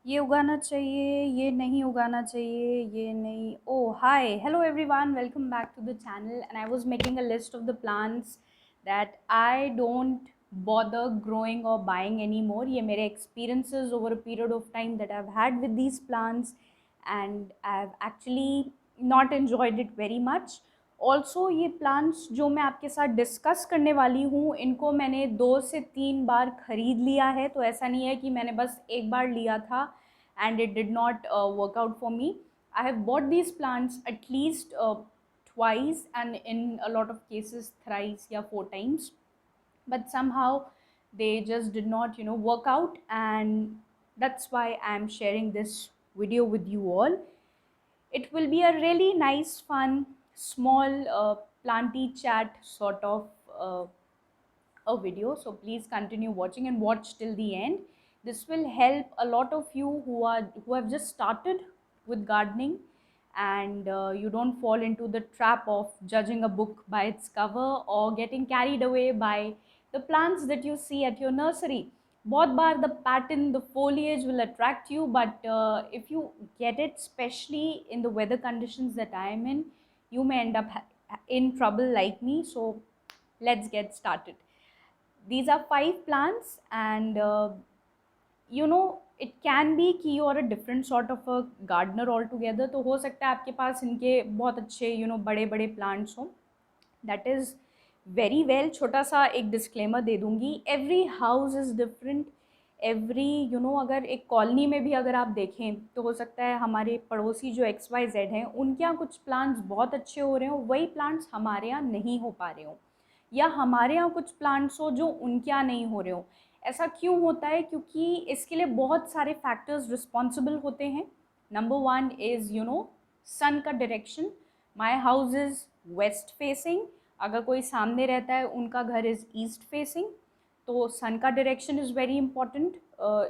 ये उगाना चाहिए, ये नहीं उगाना चाहिए, ये नहीं। Oh, hi. Hello everyone. Welcome back to the channel. And I was making a list of the plants that I don't bother growing or buying anymore. ये मेरे experiences over a period of time that I've had with these plants, and I've actually not enjoyed it very much. Also ये plans जो मैं आपके साथ discuss करने वाली हूँ, इनको मैंने 2 से 3 बार ख़रीद लिया है। तो ऐसा नहीं है कि मैंने बस एक बार लिया था and it did not work out for me. I have bought these plants at least twice, and in a lot of cases thrice या 4 times, but somehow they just did not work out, and that's why I am sharing this video with you all. It will be a really nice, fun, small, planty chat sort of a video. So please continue watching and watch till the end. This will help a lot of you who have just started with gardening, and you don't fall into the trap of judging a book by its cover or getting carried away by the plants that you see at your nursery. बहुत बार the pattern, the foliage will attract you, but if you get it, especially in the weather conditions that I am in, you may end up in trouble like me. So let's get started. These are 5 plants, and it can be कि you are a different sort of a gardener altogether. तो हो सकता है आपके पास इनके बहुत अच्छे बड़े बड़े plants हों. That is very well. छोटा सा एक disclaimer दे दूँगी. Every house is different. Every अगर एक कॉलोनी में भी अगर आप देखें तो हो सकता है हमारे पड़ोसी जो XYZ हैं उनके यहाँ कुछ प्लांट्स बहुत अच्छे हो रहे हो, वही प्लांट्स हमारे यहाँ नहीं हो पा रहे हो, या हमारे यहाँ कुछ प्लांट्स हो जो उनके यहाँ नहीं हो रहे हो. ऐसा क्यों होता है? क्योंकि इसके लिए बहुत सारे फैक्टर्स रिस्पॉन्सिबल होते हैं. नंबर 1 इज़ सन का direction. My house is waste facing. अगर कोई सामने रहता है उनका घर इज़ ईस्ट फेसिंग. तो सन का डायरेक्शन इज़ वेरी इंपॉर्टेंट.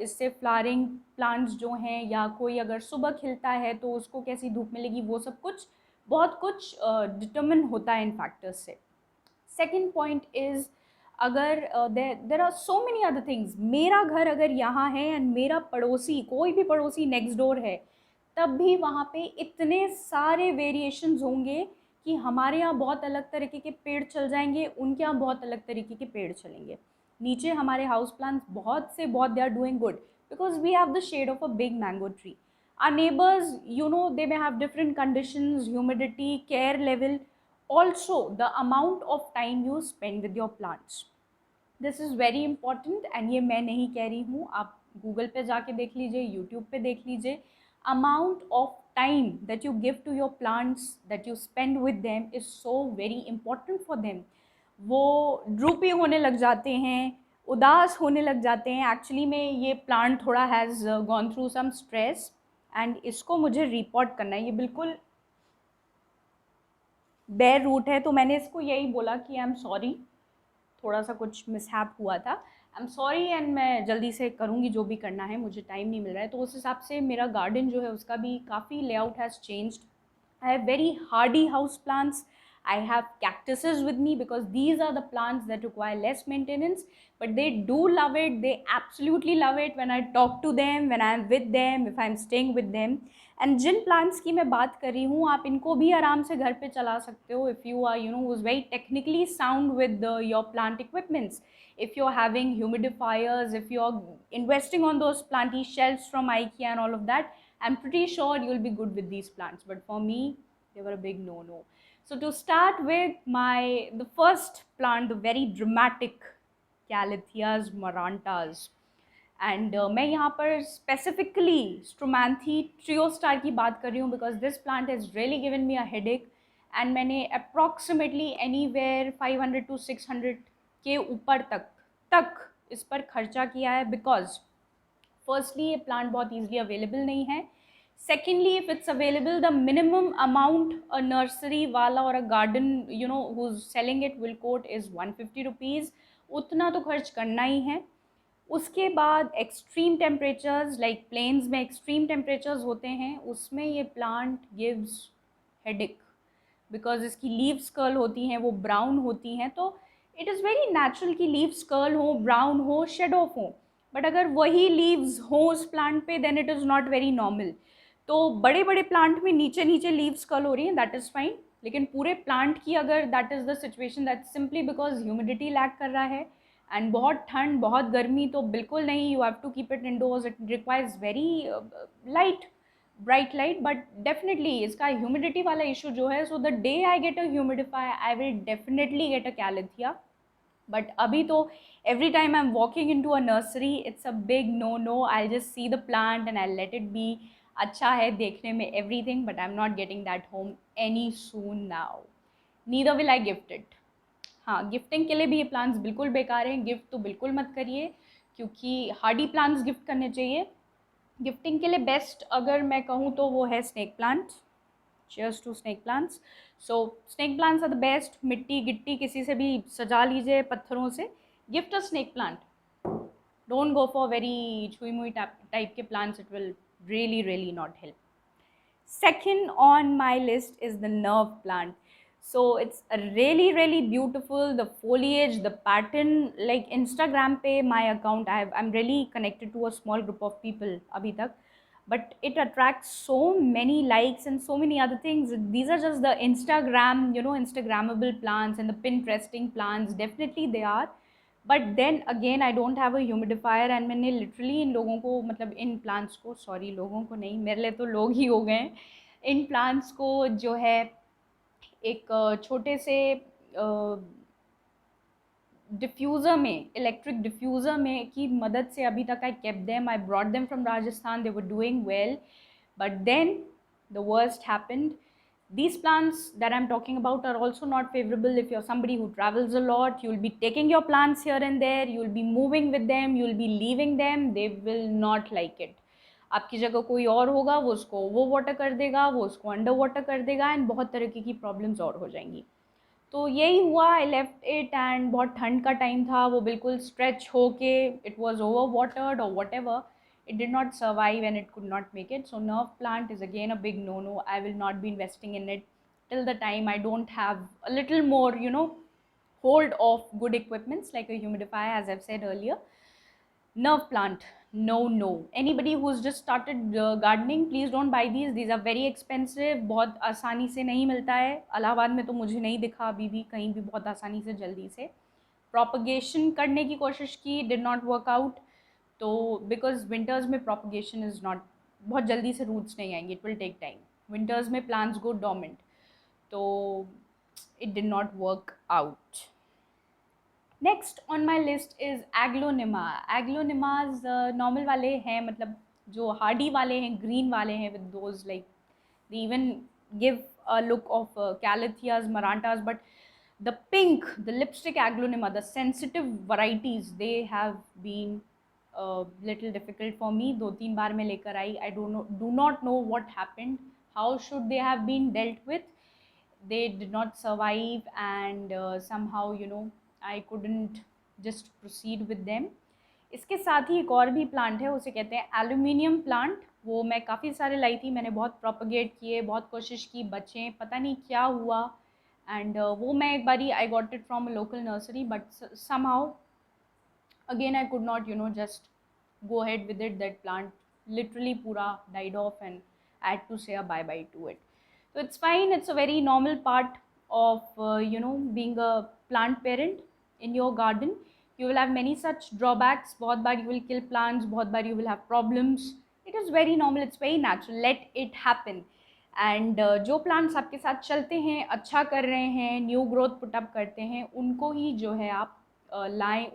इससे फ्लावरिंग प्लांट्स जो हैं, या कोई अगर सुबह खिलता है तो उसको कैसी धूप मिलेगी, वो सब कुछ बहुत कुछ डिटर्मिन होता है इन फैक्टर्स से. सेकेंड पॉइंट इज़, अगर there are so many other things. मेरा घर अगर यहाँ है एंड मेरा पड़ोसी, कोई भी पड़ोसी नेक्स्ट डोर है, तब भी वहाँ पे इतने सारे वेरिएशंस होंगे कि हमारे यहाँ बहुत अलग तरीके के पेड़ चल जाएंगे, उनके यहाँ बहुत अलग तरीके के पेड़ चलेंगे. नीचे हमारे हाउस प्लांट्स बहुत से बहुत they are doing good because we have the shade of a big mango tree. Our neighbors, they may have different conditions, humidity, care level, also the amount of time you spend with your plants. This is very important, and ये मैं नहीं कह रही हूँ, आप Google पे जाके देख लीजिए, यूट्यूब पे देख लीजिए. Amount of time that you give to your plants, that you spend with them, is so very important for them. वो ड्रूपी होने लग जाते हैं, उदास होने लग जाते हैं. एक्चुअली में ये प्लांट थोड़ा has gone through some stress, and इसको मुझे रिपोर्ट करना है. ये बिल्कुल बेयर रूट है, तो मैंने इसको यही बोला कि आई एम सॉरी, थोड़ा सा कुछ मिसहैप हुआ था, आई एम सॉरी, एंड मैं जल्दी से करूँगी जो भी करना है, मुझे टाइम नहीं मिल रहा है. तो उस हिसाब से मेरा गार्डन जो है उसका भी काफ़ी layout has changed. I have very hardy house plants. I have cactuses with me because these are the plants that require less maintenance, but they do love it. They absolutely love it when I talk to them, when I am with them, if I am staying with them. And जिन plants की मैं बात कर रही हूँ, आप इनको भी आराम से घर पे चला सकते हो if you are who's very technically sound with your plant equipments. If you're having humidifiers, if you're investing on those planty shelves from IKEA and all of that, I'm pretty sure you'll be good with these plants. But for me, they were a big no-no. So to start with, the first plant, the very dramatic Calatheas marantas. And मैं यहाँ पर specifically स्ट्रोमैंथी ट्रियोस्टार की बात कर रही हूँ because this plant has really given me a headache. And मैंने approximately anywhere 500 to 600 के ऊपर तक इस पर खर्चा किया है. बिकॉज फर्स्टली ये प्लांट बहुत ईजिली अवेलेबल नहीं है. Secondly, if it's available, the minimum amount a nursery वाला और a garden who's selling it will quote is 150 rupees. उतना तो खर्च करना ही है. उसके बाद एक्सट्रीम टेम्परेचर्स, लाइक प्लेन्स में एक्सट्रीम टेम्परेचर्स होते हैं, उसमें ये प्लांट गिव्स हेडेक बिकॉज इसकी लीव्स कर्ल होती हैं, वो ब्राउन होती हैं. तो इट इज़ वेरी नेचुरल कि लीव्स कर्ल हो, ब्राउन हो, शेड ऑफ हो. बट अगर वही लीव्स हों उस प्लांट पे then it is not very normal. तो बड़े बड़े प्लांट में नीचे नीचे लीव्स कर्ल हो रही हैं, दैट इज़ फाइन। लेकिन पूरे प्लांट की अगर that is the situation, that simply because humidity lack कर रहा है एंड बहुत ठंड बहुत गर्मी, तो बिल्कुल नहीं, you have to keep it indoors, it requires very light bright light. But definitely इसका ह्यूमिडिटी वाला इशू जो है, so the day I get a humidifier I will definitely get a calathea. But अभी तो every time I'm walking into a nursery it's a big no no, I'll just see the plant and I'll let it be। अच्छा है देखने में everything, but I'm not getting that home any soon now, neither will I gift it। हाँ, gifting के लिए भी ये plants बिल्कुल बेकार हैं, गिफ्ट तो बिल्कुल मत करिए, क्योंकि हार्डी प्लांट्स गिफ्ट करने चाहिए। गिफ्टिंग के लिए बेस्ट अगर मैं कहूँ तो वो है snake plant. Cheers to snake plants. So snake plants are the best. मिट्टी गिट्टी किसी से भी सजा लीजिए पत्थरों से, gift a snake plant. Don't go for very छुई मुई टाइप के plants, it will really not help। Second on my list is the nerve plant। So it's really beautiful, the foliage, the pattern, like Instagram pe my account, I'm really connected to a small group of people abhi tak, but it attracts so many likes and so many other things. These are just the Instagram, Instagrammable plants and the Pinteresting plants, definitely they are। But then again I don't have a humidifier and मैंने literally इन लोगों को, मतलब in plants को, sorry लोगों को नहीं, मेरे लिए तो लोग ही हो गए हैं, इन प्लांट्स को जो है एक छोटे से डिफ्यूज़र में, इलेक्ट्रिक डिफ्यूज़र में की मदद से अभी तक I kept them, I brought them from Rajasthan, they were doing well. But then the worst happened. These plants that I'm talking about are also not favorable if you're somebody who travels a lot, you'll be taking your plants here and there, you'll be moving with them, you'll be leaving them, they will not like it। आपकी जगह कोई और होगा, वो उसको वो water कर देगा, वो उसको अंडर वाटर कर देगा एंड बहुत तरीके की प्रॉब्लम्स और हो जाएंगी। तो यही हुआ, आई लेफ्ट इट एंड बहुत ठंड का टाइम था, वो बिल्कुल स्ट्रेच होके इट वॉज ओवर वाटर्ड और what ever, it did not survive and it could not make it। So nerve plant is again a big no no, I will not be investing in it till the time I don't have a little more hold of good equipments like a humidifier, as I've said earlier। Nerve plant, no no, anybody who's just started gardening, please don't buy these are very expensive, बहुत आसानी से नहीं मिलता है, इलाहाबाद में तो मुझे नहीं दिखा अभी भी कहीं भी बहुत आसानी से जल्दी से। प्रोपगेशन करने की कोशिश की, डिड नॉट वर्क आउट। तो बिकॉज विंटर्स में प्रोपगेशन इज़ नॉट, बहुत जल्दी से रूट्स नहीं आएंगे, it will take time, winters में प्लांट्स गो डोमेंट, तो it did not work out. Next on my list is aglaonema. Aglaonemas normal वाले हैं, मतलब जो हार्डी वाले हैं, ग्रीन वाले हैं, with those like they even give a look of calatheas, marantas, but the pink, the lipstick aglonema, the sensitive varieties, they have been little difficult for me। 2-3 बार मैं लेकर आई, I do not know what happened, how should they have been dealt with, they did not survive and somehow I couldn't just proceed with them। इसके साथ ही एक और भी plant है, उसे कहते हैं एल्यूमिनियम प्लांट। वो मैं काफ़ी सारे लाई थी, मैंने बहुत प्रोपगेट किए, बहुत कोशिश की, बचें, पता नहीं क्या हुआ एंड वो मैं एक बारी I got it from a local nursery, but somehow again I could not just go ahead with it, that plant literally pura died off and I had to say a bye bye to it। So it's fine, it's a very normal part of being a plant parent in your garden। You will have many such drawbacks, बहुत बार you will kill plants, बहुत बार you will have problems, it is very normal, it's very natural, let it happen। And जो plants आपके साथ चलते हैं, अच्छा कर रहे हैं, न्यू ग्रोथ पुटअप करते हैं, उनको ही जो है आप लाएं,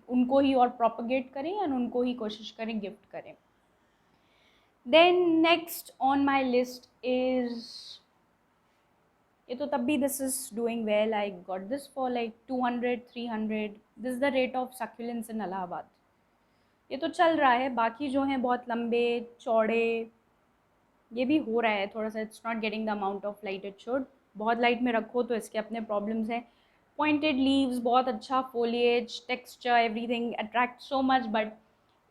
उनको ही और प्रोपगेट करें एंड उनको ही कोशिश करें गिफ्ट करें। Then next on my list is, ये तो तब भी this is doing well, I got this for like 200-300, this is the rate of succulents in Allahabad. ये तो चल रहा है, बाकी जो हैं बहुत लंबे चौड़े, ये भी हो रहा है थोड़ा सा, it's not getting the amount of light it should. बहुत लाइट में रखो तो इसके अपने प्रॉब्लम्स हैं। पॉइंटेड लीव्स, बहुत अच्छा foliage, texture, everything attract so much, but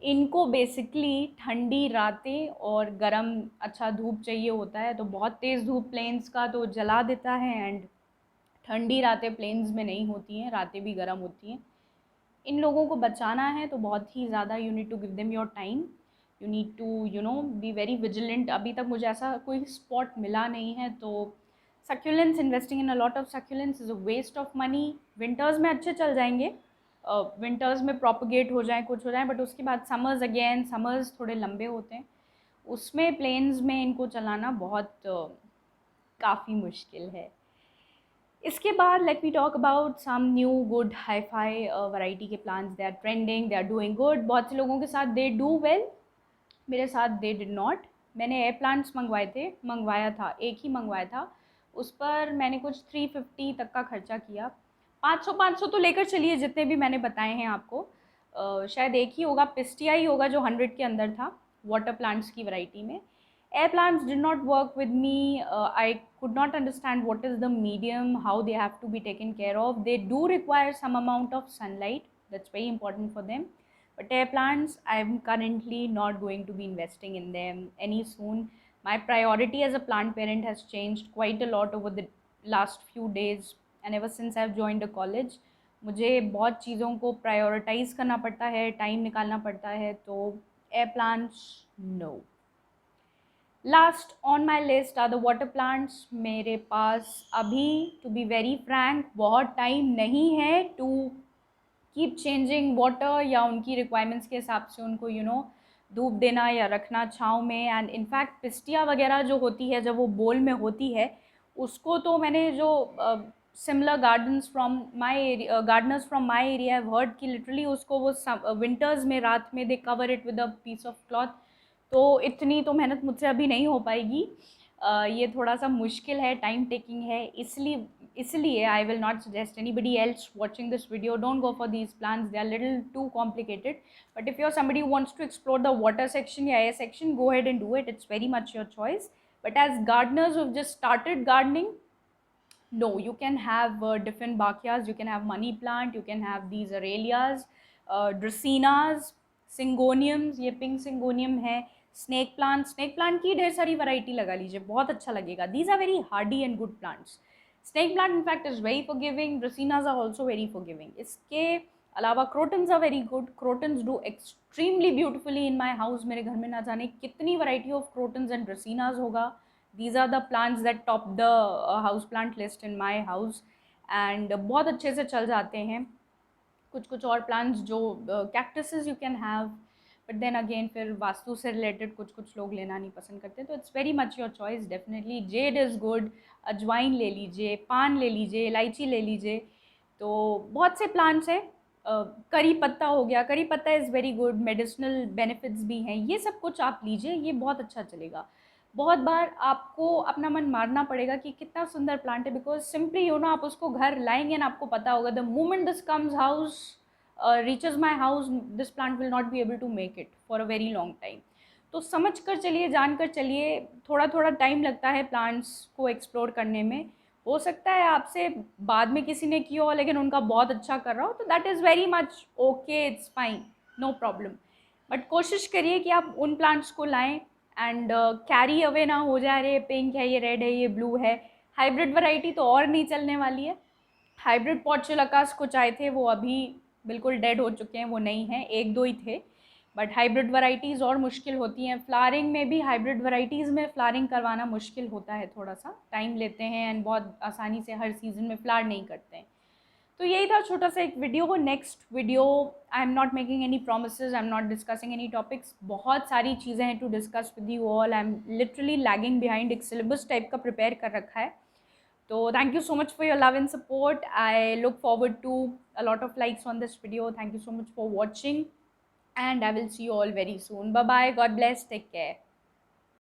इनको बेसिकली ठंडी रातें और गर्म अच्छा धूप चाहिए होता है, तो बहुत तेज़ धूप प्लेन्स का तो जला देता है एंड ठंडी रातें प्लेन्स में नहीं होती हैं, रातें भी गर्म होती हैं। इन लोगों को बचाना है तो बहुत ही ज़्यादा you need to give them your time, you need to be very vigilant. अभी तक मुझे ऐसा कोई स्पॉट मिला नहीं है। तो succulents, investing in a lot of succulents is a waste of money. Winters में अच्छे चल जाएंगे, विंटर्स में प्रोपगेट हो जाए, कुछ हो जाए, बट उसके बाद समर्स, अगेन समर्स थोड़े लंबे होते हैं, उसमें प्लेन्स में इनको चलाना बहुत काफ़ी मुश्किल है। इसके बाद let me talk about some new good hi fi variety के plants. They are trending, they are doing good. बहुत से लोगों के साथ दे डू वेल, मेरे साथ दे डिड नॉट। मैंने एयर प्लांट्स मंगवाया था, एक ही मंगवाया था। उस पर मैंने कुछ 350 तक का खर्चा किया। 500 तो लेकर चलिए जितने भी मैंने बताए हैं आपको। शायद एक ही होगा, पिस्टिया ही होगा जो 100 के अंदर था वाटर प्लांट्स की वैरायटी में। Air plants did not work with me. I could not understand what is the medium, how they have to be taken care of. They do require some amount of sunlight. That's very important for them. But air plants, I'm currently not going to be investing in them any soon. My priority as a plant parent has changed quite a lot over the last few days and ever since I've joined a college. मुझे बहुत चीज़ों को prioritise करना पड़ता है, time निकालना पड़ता है, तो air plants no. Last on my list are the water plants. मेरे पास अभी टू बी वेरी फ्रैंक बहुत टाइम नहीं है टू कीप चेंजिंग वाटर या उनकी रिक्वायरमेंट्स के हिसाब से उनको धूप देना या रखना छाँव में। एंड इनफैक्ट पिस्टिया वगैरह जो होती है जब वो बोल में होती है, उसको तो मैंने जो similar gardeners from my area have heard कि लिटरली उसको वो विंटर्स में रात में they cover it with a piece of cloth. तो इतनी तो मेहनत मुझसे अभी नहीं हो पाएगी। ये थोड़ा सा मुश्किल है, टाइम टेकिंग है, इसलिए I will not suggest anybody else watching this video, don't go for these plans, they are little too complicated. But if you are somebody who wants to explore the water section या air section, go ahead and do it, it's very much your choice. But as gardeners who've just started gardening, no, you can have different backyards. You can have money plant, you can have these aralias, dracaenas, syngoniums, ये pink syngonium है, snake plant की ढेर सारी variety लगा लीजिए, बहुत अच्छा लगेगा। These are very hardy and good plants. Snake plant in fact is very forgiving, dracaenas are also very forgiving. इसके अलावा crotons are very good, crotons do extremely beautifully in my house. मेरे घर में ना जाने कितनी variety of crotons and dracaenas होगा। These are the plants that top the house plant list in my house and बहुत अच्छे से चल जाते हैं। कुछ और plants जो cactuses you can have, but then again फिर वास्तु से related कुछ लोग लेना नहीं पसंद करते, तो it's very much your choice definitely. Jade is good, अजवाइन ले लीजिए, पान ले लीजिए, इलायची ले लीजिए, तो बहुत से plants हैं। करी पत्ता हो गया, करी पत्ता is very good, medicinal benefits भी हैं, ये सब कुछ आप लीजिए, ये बहुत अच्छा चलेगा। बहुत बार आपको अपना मन मारना पड़ेगा कि कितना सुंदर प्लांट है, बिकॉज सिंपली आप उसको घर लाएंगे ना, आपको पता होगा the moment this comes house reaches my house, this plant will not be able to make it for a very long time. तो समझ कर चलिए, जान कर चलिए, थोड़ा टाइम लगता है प्लांट्स को एक्सप्लोर करने में। हो सकता है आपसे बाद में किसी ने किया हो लेकिन उनका बहुत अच्छा कर रहा हो, तो that is very much okay, it's fine, no problem. But कोशिश करिए कि आप उन प्लांट्स को लाएं एंड कैरी अवे ना हो जाए, अरे पिंक है, ये रेड है, ये ब्लू है। हाइब्रिड वैरायटी तो और नहीं चलने वाली है। हाइब्रिड पोर्चुलाकास कुछ आए थे, वो अभी बिल्कुल डेड हो चुके हैं, वो नहीं हैं, एक दो ही थे। बट हाइब्रिड वैरायटीज़ और मुश्किल होती हैं। फ्लावरिंग में भी हाइब्रिड वैरायटीज़ में फ्लावरिंग करवाना मुश्किल होता है, थोड़ा सा टाइम लेते हैं एंड बहुत आसानी से हर सीज़न में फ्लावर नहीं करते हैं। तो यही था छोटा सा एक video. Next video I am not making any promises, I am not discussing any topics, बहुत सारी चीज़ें हैं to discuss with you all. I am literally lagging behind, एक सिलेबस टाइप का प्रिपेयर कर रखा है। तो thank you so much for your love and support. I look forward to a lot of likes on this video. Thank you so much for watching, and I will see you all very soon. Bye bye. God bless. Take care.